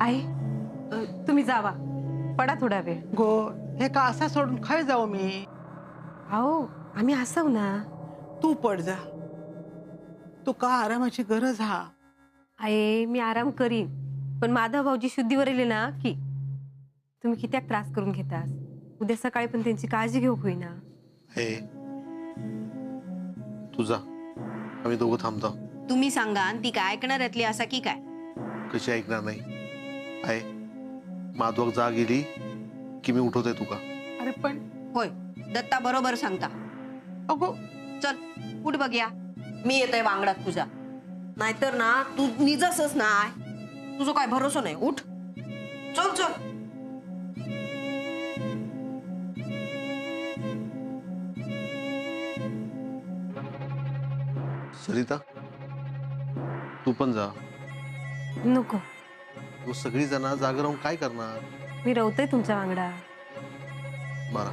आई तुम्ही जावा, पडा थोडा वेळ. गो हे का असा सोडून खय जाऊ मी? अहो आम्ही हसव ना. तू पड जा, तू का आरामाची गरज हा. आहे मी आराम करीन, पण माधव भाऊजी शुद्धीवर येले ना की तुम्ही कित्याक त्रास करून घेतास. उद्या सकाळी पण त्यांची काळजी घेऊ होईना. हे तुझा आम्ही दोघं थांबतो. तुम्ही सांगा आणि ती काय ऐकणार यातली असा की काय? कशी ऐकणार नाही आहे. माधवक जा गेली की मी उठवते तुका. अरे पण होय, दत्ता बरोबर सांगता. अगो चल उठ बघूया, मी येतोय वांगडात तुझ्या. नाहीतर ना तू निजसच नाही, तुझं काय भरोसा नाही. उठ चल चल. सरिता तू पण जा. नको, तू सगळी जण जागा राहून काय करणार. मी रवतोय तुमच्या वांगडा. बरा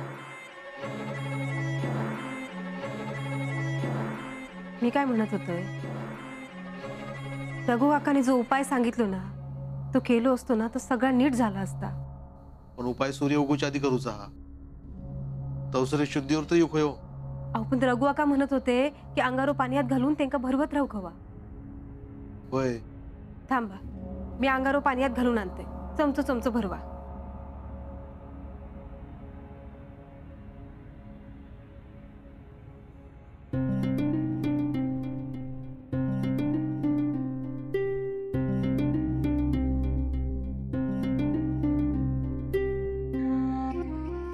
मी काय म्हणत होतोय, रघु काकाने जो उपाय सांगितलो ना तो केलो असतो ना तर सगळं नीट झाला असता. पण उपाय सूर्य उगूच्या आधी करूचा हा. तवसरे शुद्धीवर तर येऊ. अहो पण रघु काका म्हणत होते की अंगारो पाण्यात घालून त्यांना भरवत राहू खवा. होय थांबा, मी अंगारो पाण्यात घालून आणते. चमचो चमचो भरवा.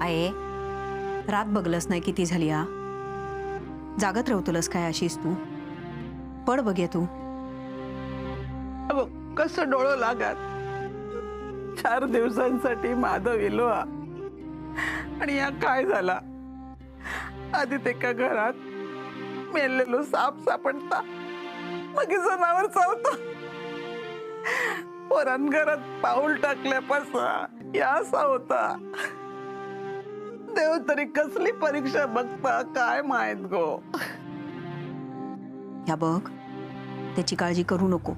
आहे रात बघलस नाही किती झाली हा. जागत राहतोलस काय अशीच तू? पड बघूया तू. अगो कसं डोळं लागत. 4 दिवसांसाठी माधव येलो हा. आणि या काय झाला. आधी ते का घरात मेलेलो साप सापडता, मग जनावर चावता. पोरान घरात पाऊल टाकल्यापासून या असा होता. देव तरी कसली परीक्षा बघता काय माहित गो. ह्या बघ, त्याची काळजी करू नको.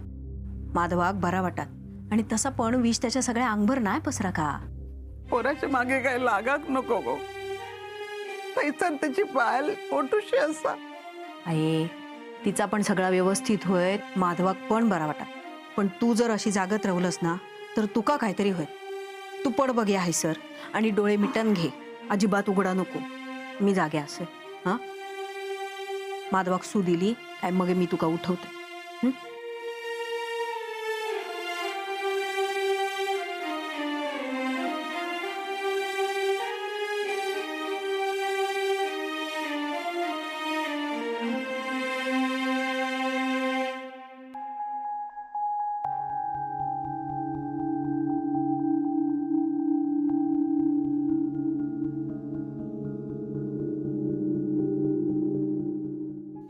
माधवाक बरा वाटात, आणि तसा पण विष त्याच्या सगळ्या अंगभर नाही पसरा का. पोराच्या मागे काय लागाक नको गो. तैचन त्याची पायल पोटूशी असा. आहे तिचा पण सगळा व्यवस्थित होय, माधवाक पण बरा वाटात. पण तू जर अशी जागत राहुलस ना तर तुका काहीतरी होय. तू पड बघ्या हाय सर, आणि डोळे मिटन घे. अजिबात उघडा नको. मी जागे असे हा. माधवाक सू दिली काय मग मी तुका उठवते.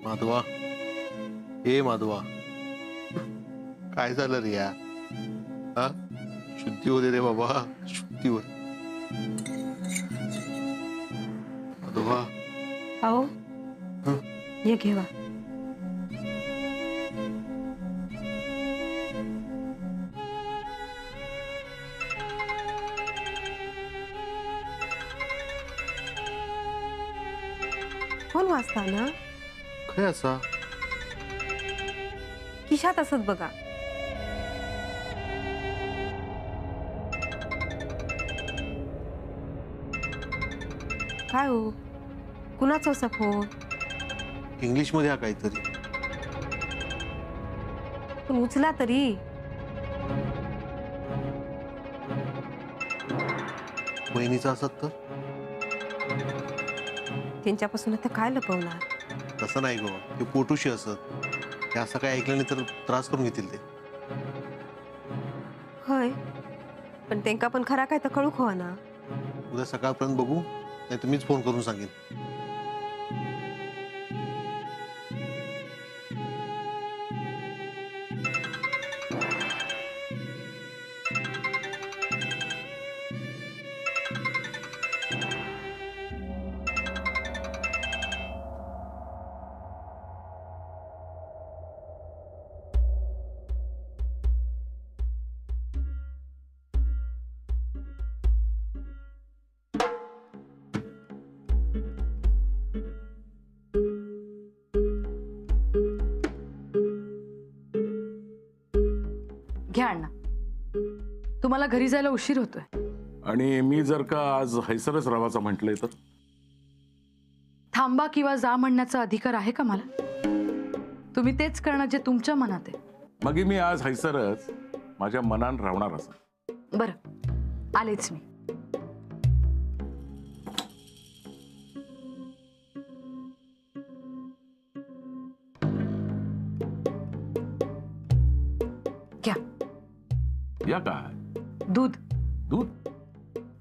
माधवा, ए माधवा, काय झालं रे या. हा शुद्धी होते रे बाबा, शुद्धी होत. माधवा अहो ये घेवा. कोण वाचता ना काय असा. खिशात असत बघा. काय हो, कुणाचा असा फोन? इंग्लिश मध्ये हा काहीतरी. पण उचला तरी. बहिणीचा असत तर. त्यांच्यापासून आता काय लपवणार. तसं नाही गो, ते पोटूशी असत. हे असं काय ऐकलं नाही तर त्रास करून घेतील ते. होय, पण त्यांका पण खरा काय तर कळूक हवा ना. उद्या सकाळपर्यंत बघू, नाही तर मीच फोन करून सांगेन. घ्या अण्णा, तुम्हाला घरी जायला उशीर होतोय. आणि मी जर का आज हैसरच राहायचं म्हटलंय तर थांबा किंवा जा म्हणण्याचा अधिकार आहे का मला? तुम्ही तेच करणं जे तुमच्या मनात आहे. मग मी आज हैसरच माझ्या मनान राहणार असं. बरं, आलेच मी. घ्या या काय? दूध. दूध?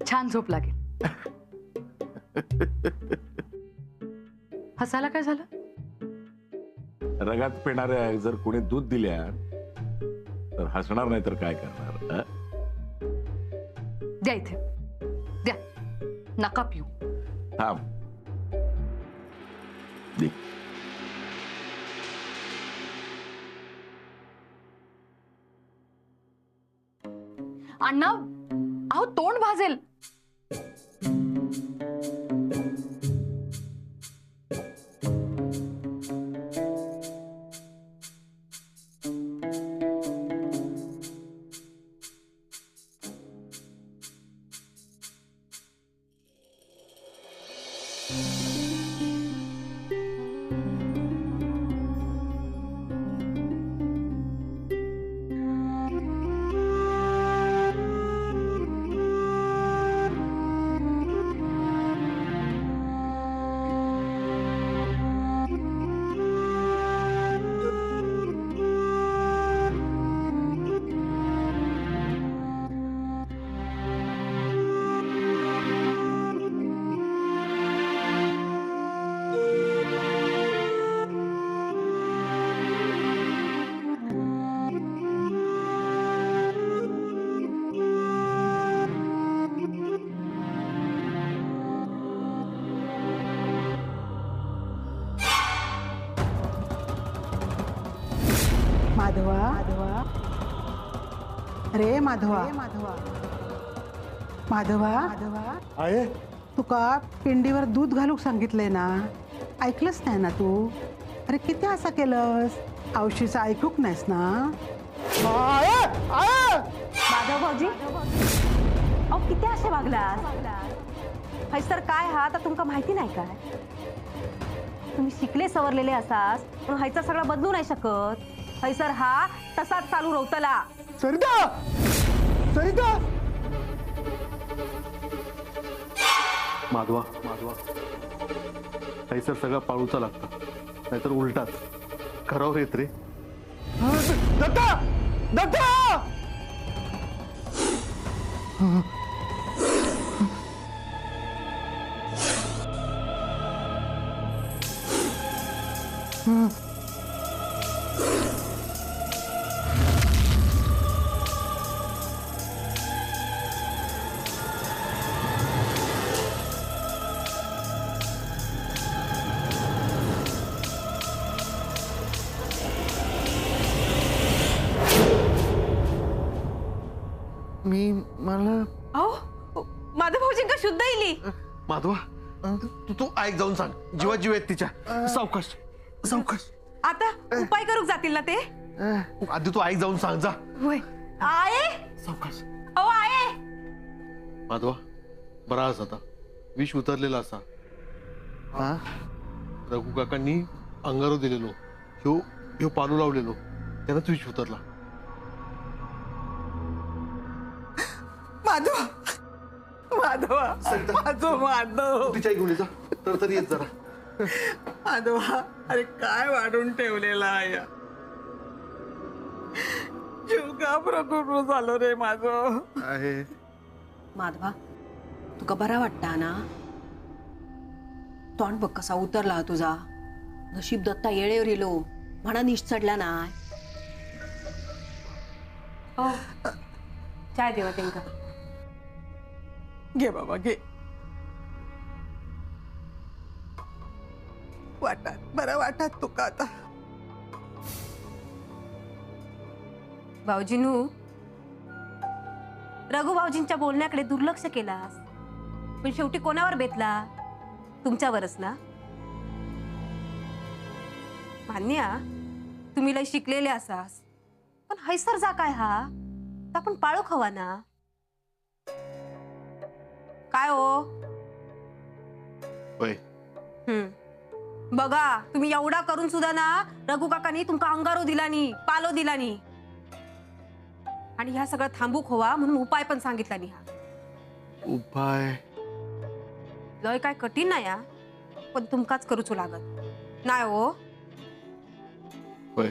छान झोप लागेल. हसायला काय झालं? रगात पिणाऱ्या जर कोणी दूध दिल्या तर हसणार नाही तर काय करणार? हं? द्या इथे, द्या. नका पिऊ. थांब. दे. अण्णा, अहो तोंड भाजेल. माधवा, रे माधवा, माधवा, आहे तुका पिंडीवर दूध घालूक सांगितलंय ना, ऐकलंच नाही ना तू? अरे किती असं केलंस? औशीचं ऐकूक नाहीस ना? माधव भाऊजी, अहो किती असे वागला? हैसर काय हा तर तुमका माहिती नाही काय? तुम्ही शिकले सवरलेले असास पण हैसर सगळं बदलू नाही शकत. हैसर हा तसाच चालू रवतला. सरिता, सरिता. माधवा, सर सगळा पाळूचा लागता, नाहीतर उलटाच खरावर येत रे. दत्ता, दत्ता. मी मला अहो माधव भाऊजींका शुद्ध येली. माधवा, तू ऐक, जाऊन सांग. जीवा जीव आहेत तिच्या. सावकाश, सावकाश. आता उपाय करूक जातील ना ते? आधी तू ऐक, जाऊन सांग जा. होय. आये, सावकाश. अहो आये. माधवा, बरा असा आता विष उतरलेला असा. हा, रघु काकांनी अंगारो दिलेलो, ह्यो पालू लावलेलो, त्यानंच विष उतरला. माधवा, माधवा, माझं माधव, तिच्या घेऊन जा तर येत जरा. माधवा, अरे काय वाढून ठेवलेला या जीव का प्रकृत झालं रे माझं. आहे माधवा, तुका बरा वाटता ना? तोंड बघ कसा उतरला तुझा. नशीब दत्ता येळेवर येलो म्हणा निश चढला नाय. हो, चाय देवा त्यांका. घे बाबा घे. वाटत बरं वाटत तुका आता. भाऊजीनू, रघु भाऊजींच्या बोलण्याकडे दुर्लक्ष केलास, पण शेवटी कोणावर बेतला? तुमच्यावरच ना. मान्य, तुम्ही लय शिकलेले असास, पण हैसर जा काय हा? तर आपण पाळू खवा ना. काय हो? होय. बघा तुम्ही एवढा करून सुद्धा ना रघु काकांनी तुमका अंगारो दिला नी, पालो दिला नी. आणि ह्या सगळं थांबूक हवा म्हणून उपाय पण सांगितला नी. हा उपाय लय काय कठीण नाही या, पण तुमकाच करूच लागत नाही हो. होय.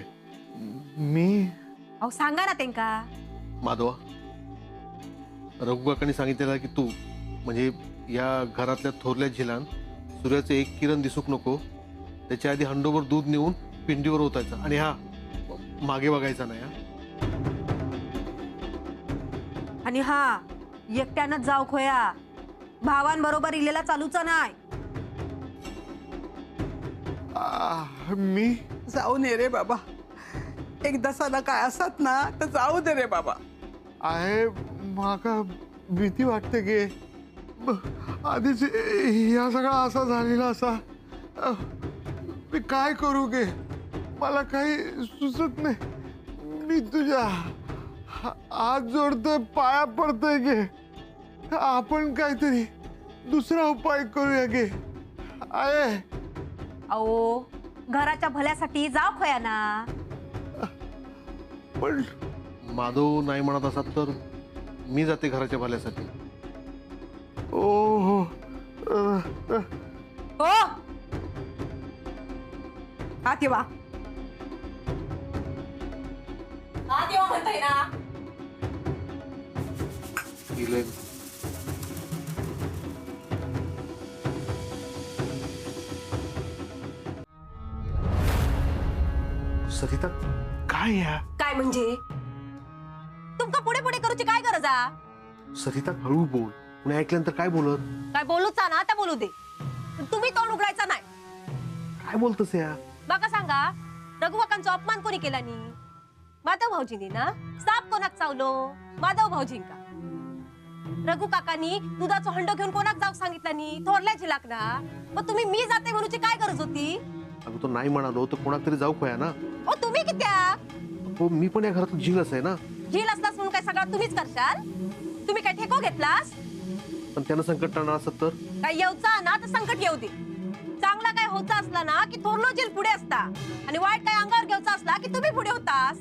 मी अहो सांगा ना त्यांका. माधवा, रघु काकांनी सांगितलेलं आहे की तू म्हणजे या घरातल्या थोरल्या झिलान सूर्याचं एक किरण दिसूक नको, त्याच्या आधी हंडोवर दूध नेऊन पिंडीवर ओतायचं आणि हा मागे बघायचा नाही. हा आणि हा एकट्यानंच जाऊ खोया, भावांबरोबर इलेला चालूचा नाही. मी जाऊन ये रे बाबा. एकदा साला काय असत ना तर जाऊ दे रे बाबा. आहे माका भीती वाटते गे. आधीच या सगळा असा झालेला असा मी काय करू गे, मला काही सुचत नाही. मी तुझ्या हात जोडतोय, पाया पडतोय गे. आपण काहीतरी दुसरा उपाय करूया गे. आहे अहो घराच्या भल्यासाठी जाऊ खोया ना. पण माधव नाही म्हणत असत तर मी जाते घराच्या भल्यासाठी. ओ हो हो आत येवा. आत येवा म्हणताय ना. केलंय. सरिता काय या काय म्हणजे तुमका पुढे पुढे करूची काय गरज आ? सरिता हळू बोल, पुणे ऐकल्यानंतर काय बोलत. काय बोलूचा ना आता बोलू दे, पण तुम्ही तोंड उघडायचा नाही. काय बोलतस या. बघा सांगा रघुकाकांचा अपमान कोणी केला नी? माधव भाऊजींनी ना. साप कोणाक चावलो? माधव भाऊजींका. रघु काकांनी दुधाचं हंड घेऊन कोणाक जाऊ सांगितलं नी? थोरल्या झिलाक ना. मग तुम्ही मी जाते म्हणूची काय गरज होती? अगं तो नाही म्हणालो तर कोणाक तरी जाऊ खोया ना. ओ तुम्ही कित्या? हो मी पण या घरात झीलच आहे ना. झील असलास म्हणून काय सगळं तुम्हीच करशाल? तुम्ही काय ठेको घेतलास? पण त्यानं संकट टाळणार असत तर काय येऊचा ना तर संकट येऊ दे. चांगला काय होता असला ना की थोरलो झील पुढे असता, आणि वाईट काय अंगावर घेऊचा असला की तुम्ही पुढे होतास.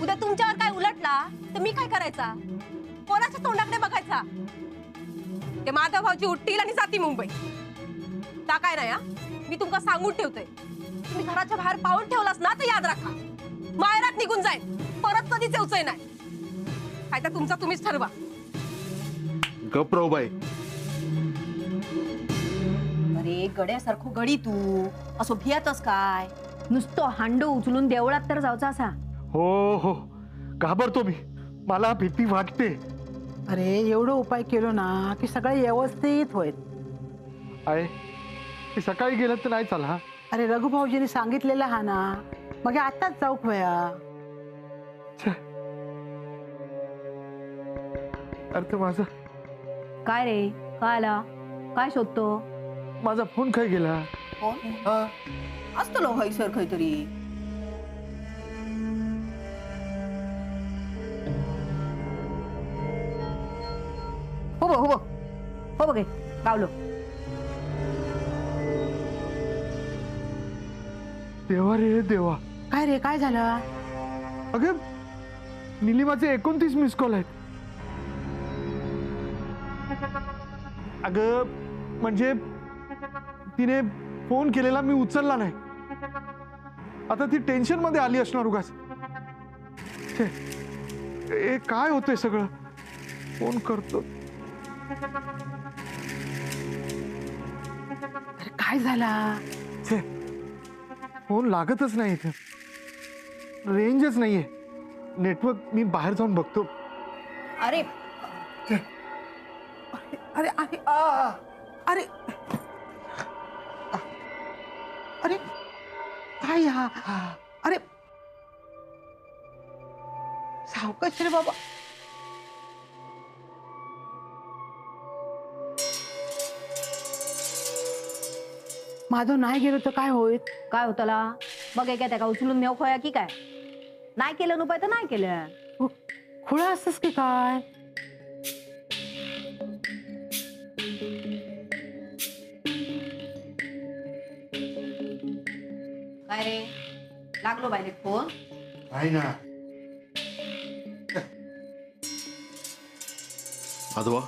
उद्या तुमच्यावर काय उलटला तर मी काय करायचा? कोणाच्या तोंडाकडे बघायचा? ते माधव भाऊजी उठतील आणि जाती मुंबई. ता काय नाही हा, मी तुमका सांगून ठेवतोय. तुम्ही घराच्या बाहेर पाऊल ठेवलास ना तर याद राखा, मायरात निघून जाईल, परत कधीच येऊचंय नाही. काय तर तुमचा तुम्हीच ठरवा. गप राहू बाई. अरे गड्यासारखो गडी तू असो भियातस काय? नुसतं हांडो उचलून देवळात तर जाऊचा असा. हो हो घाबरतो मी, मला भीती वाटते. अरे एवढं उपाय केलो ना की सगळे व्यवस्थित होईल. आहे सकाळी गेलं तर नाही चाला. अरे रघु भाऊजीने सांगितलेलं हा ना, मग आताच जाऊ खोया. अर्थ माझा काय रे? काय आला? काय शोधतो? माझा फोन काय गेला. असतो लो हय सर काहीतरी. हो हो हो बघे गावलो. देवा रे देवा. काय रे काय झालं? अगं निलिमाचे 29 मिस कॉल आहेत. अगं म्हणजे तिने फोन केलेला मी उचलला नाही. आता ती टेन्शन मध्ये आली असणार उगाच. काय होतंय सगळं. फोन करतो. अरे काय झाला? फोन लागतच नाही इथे, रेंजच नाहीये. नेटवर्क मी बाहेर जाऊन बघतो. अरे अरे अरे अरे अरे काय हा? अरे सावकाश रे बाबा. माधव नाही गेलो तर काय होईल? काय होतला? बघ काय त्याका उचलून नेऊ खोया की काय? नाही केलं उपाय तर नाही केलं. खुळा असतस की काय? काय रे लागलो बायले फोन? आहे ना माधवा,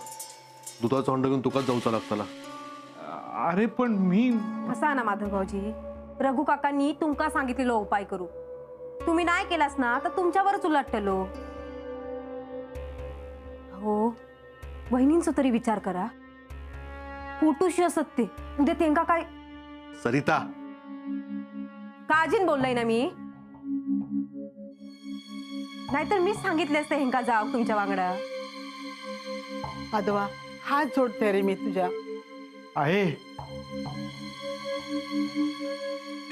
दुधाचा हंड घेऊन तुकाच जाऊचा लागताला. अरे पण मी असा ना माधव भाऊजी, रघु काकांनी तुमका सांगितलेलो उपाय करू. तुम्ही नाही केलास ना तर तुमच्यावरच उलटलो. हो, बहिणींचा तरी विचार करा. पोटूशी असत ते उद्या तेंका काय सरिता, काळजीन बोललाय ना मी. नाहीतर मीच सांगितले असते हेंका जाव तुमच्या वांगडा. माधवा, हात जोडते रे मी तुझ्या. आहे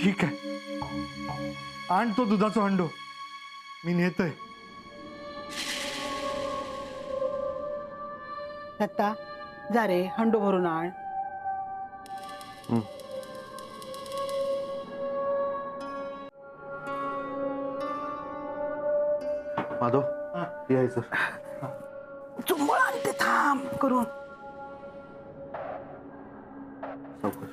ठीक आहे, आण तो दुधाचा हंडो, मी नेतोय. दत्ता, जा रे हंडो भरून आण. माधव यायचं. चुंबळ आणते थांब करून. सावकाश.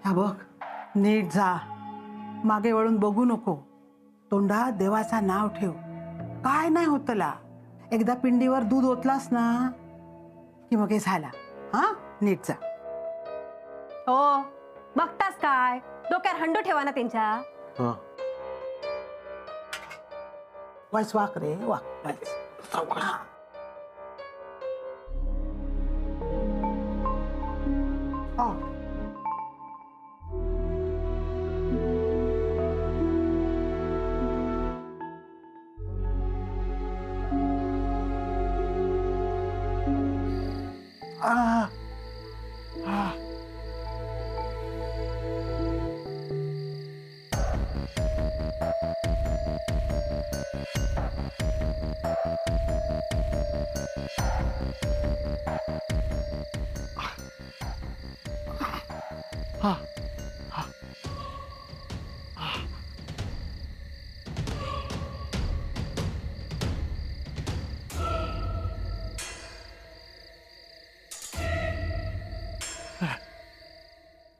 हा बघ, नीट जा, मागे वळून बघू नको. तोंडात देवाचा नाव ठेव. काय नाही होत तुला. एकदा पिंडीवर दूध ओतलास ना की मग हे झाला. हा, नीट जा. हो, बघतास काय, डोक्यावर हंडो ठेवा ना त्यांच्या. हा, वाच, वाक रे वाक, वाच. सावकाश. हा. आ, आ.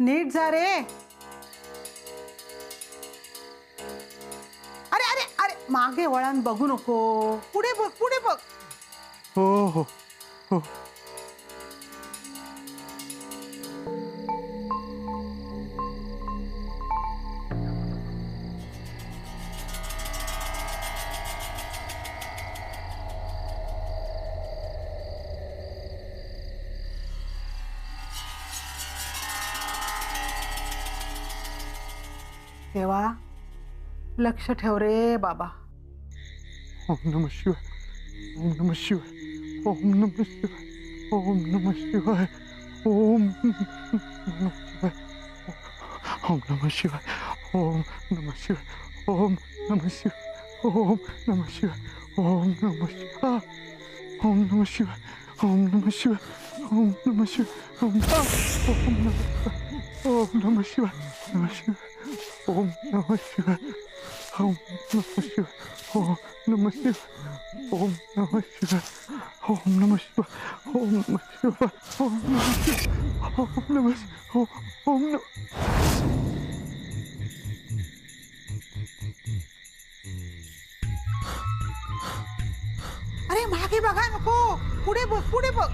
नीट जा रे. अरे अरे अरे, मागे वळण बघू नको. पुढे बघ, पुढे बघ. हो हो हो. तेव्हा लक्ष ठेव रे बाबा. ओम नमः शिवाय, ओम नमः शिवाय, ओम नमः शिवाय, ओम नमः शिवाय, ओम नमः शिवाय, ओम नमः शिवाय, ओम नमः शिवाय, ओम नमः शिवाय, ओम नमः शिवाय, ओम नमः शिवाय, ओम नमः शिवाय, ओम नमः शिवाय, ओम नमः शिवाय, नमः शिवाय, ओम नमः शिवाय, ओम नमः शिवाय, ओम नमः शिवाय, ओम नमः शिवाय, ओम नमः शिवाय, ओम नमः शिवाय, ओम नमः शिवाय, ओम नमः शिवाय, ओम नमः. अरे मागे बघा नको. पुढे बघ, पुढे बघ.